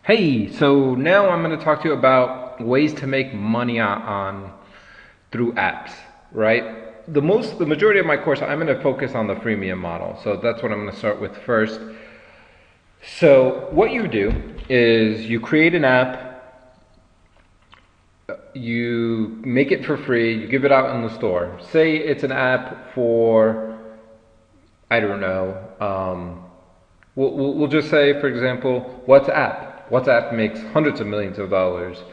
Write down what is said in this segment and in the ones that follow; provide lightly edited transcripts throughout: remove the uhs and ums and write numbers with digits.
Hey, so now I'm going to talk to you about ways to make money through apps, right? The majority of my course, I'm going to focus on the freemium model. So that's what I'm going to start with first. So what you do is you create an app, you make it for free, you give it out in the store. Say it's an app for, I don't know, we'll just say, for example, WhatsApp. WhatsApp makes hundreds of millions of dollars,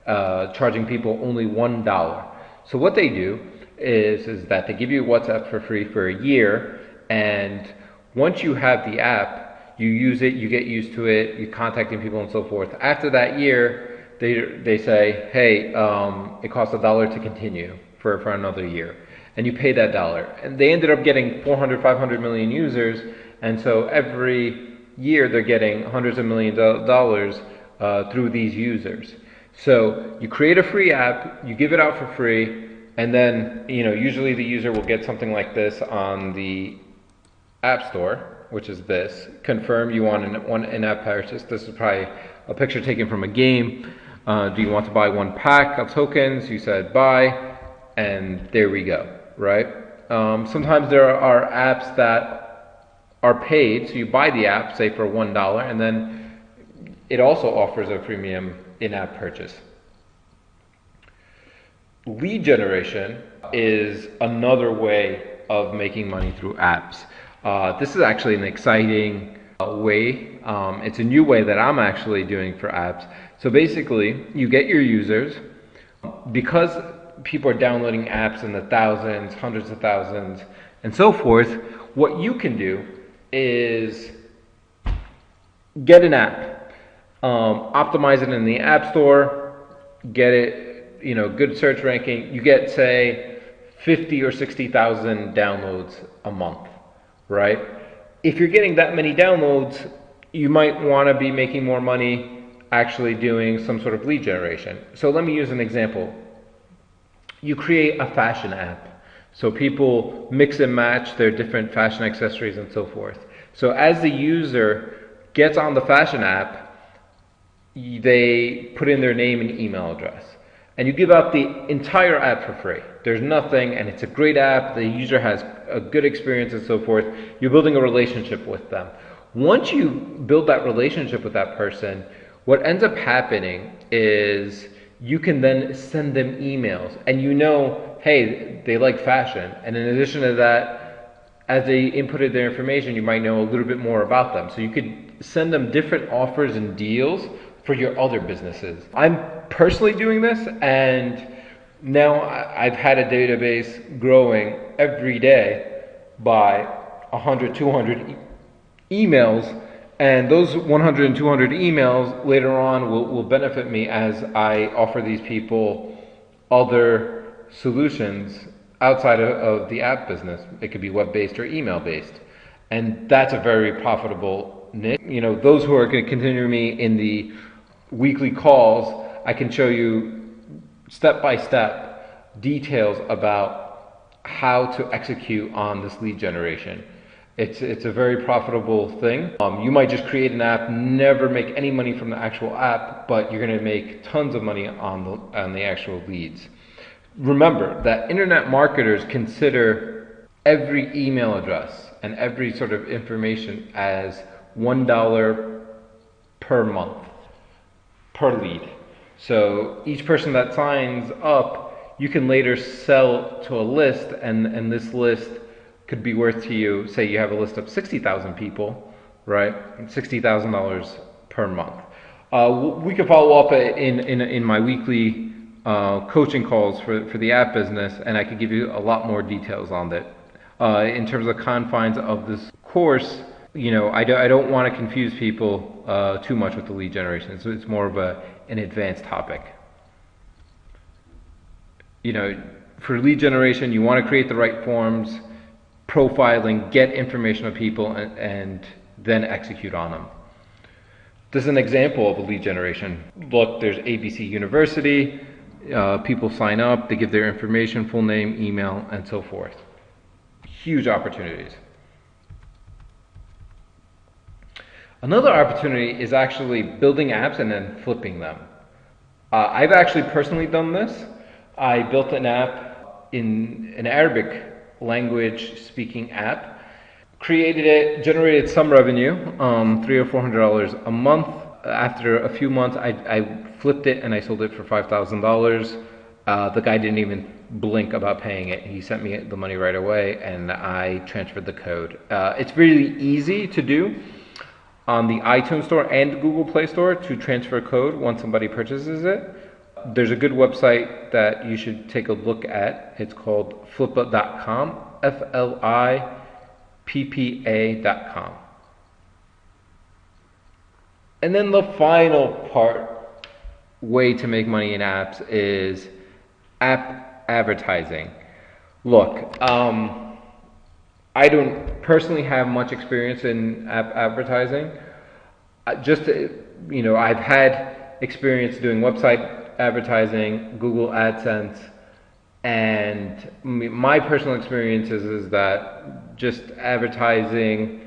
charging people only $1. So what they do is that they give you WhatsApp for free for a year, and once you have the app, you use it, you get used to it, you're contacting people and so forth. After that year, they say, hey, it costs $1 to continue for another year, and you pay that dollar. And they ended up getting 400, 500 million users, and so every year they're getting hundreds of millions of dollars through these users. So you create a free app, you give it out for free, and then usually the user will get something like this on the App Store, which is this. Confirm you want one in-app purchase. This is probably a picture taken from a game. Do you want to buy one pack of tokens? You said buy, and there we go, right? Sometimes there are apps that are paid, so you buy the app, say for $1, and then it also offers a premium in-app purchase. Lead generation is another way of making money through apps. This is actually an exciting way. It's a new way that I'm actually doing for apps. So basically, you get your users. Because people are downloading apps in the thousands, hundreds of thousands, and so forth, what you can do is get an app, optimize it in the App Store, get it, good search ranking. You get, say, 50 or 60,000 downloads a month, right? If you're getting that many downloads, you might want to be making more money actually doing some sort of lead generation. So let me use an example. You create a fashion app. So people mix and match their different fashion accessories and so forth. So as the user gets on the fashion app, they put in their name and email address. And you give out the entire app for free. There's nothing, and it's a great app. The user has a good experience and so forth. You're building a relationship with them. Once you build that relationship with that person, what ends up happening is you can then send them emails, and hey, they like fashion. And in addition to that, as they inputted their information, you might know a little bit more about them. So you could send them different offers and deals for your other businesses. I'm personally doing this, and now I've had a database growing every day by 100, 200 emails, and those 100 and 200 emails later on will benefit me as I offer these people other solutions outside of the app business. It could be web-based or email-based. And that's a very profitable niche. Those who are going to continue me in the weekly calls, I can show you step-by-step details about how to execute on this lead generation. It's a very profitable thing. You might just create an app, never make any money from the actual app, but you're going to make tons of money on the actual leads. Remember that internet marketers consider every email address and every sort of information as $1 per month per lead. So each person that signs up, you can later sell to a list, and this list could be worth to you, say you have a list of 60,000 people, right? $60,000 per month. We could follow up in my weekly coaching calls for the app business, and I could give you a lot more details on that. In terms of the confines of this course, I don't want to confuse people too much with the lead generation. So it's more of an advanced topic. For lead generation, you want to create the right forms, profiling, get information of people, and then execute on them. This is an example of a lead generation. Look, there's ABC University. People sign up, they give their information, full name, email, and so forth. Huge opportunities. Another opportunity is actually building apps and then flipping them. I've actually personally done this. I built an app in an Arabic language speaking app, created it, generated some revenue, $300 or $400 a month. After a few months, I flipped it and I sold it for $5,000. The guy didn't even blink about paying it. He sent me the money right away and I transferred the code. It's really easy to do on the iTunes Store and Google Play Store to transfer code once somebody purchases it. There's a good website that you should take a look at. It's called flippa.com, FLIPPA.com. And then the final way to make money in apps is app advertising. Look, I don't personally have much experience in app advertising. I've had experience doing website advertising, Google AdSense, and my personal experience is that just advertising,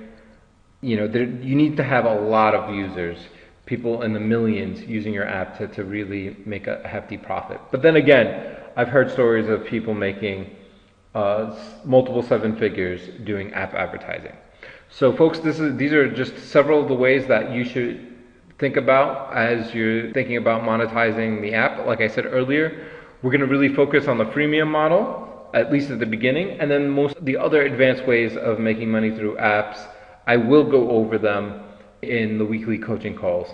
you need to have a lot of users, people in the millions using your app to really make a hefty profit. But then again, I've heard stories of people making multiple seven figures doing app advertising. So folks, these are just several of the ways that you should think about as you're thinking about monetizing the app. Like I said earlier, we're going to really focus on the freemium model, at least at the beginning, and then most of the other advanced ways of making money through apps, I will go over them in the weekly coaching calls.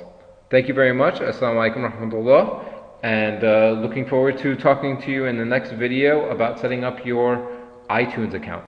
Thank you very much. Assalamu alaikum warahmatullah. And looking forward to talking to you in the next video about setting up your iTunes account.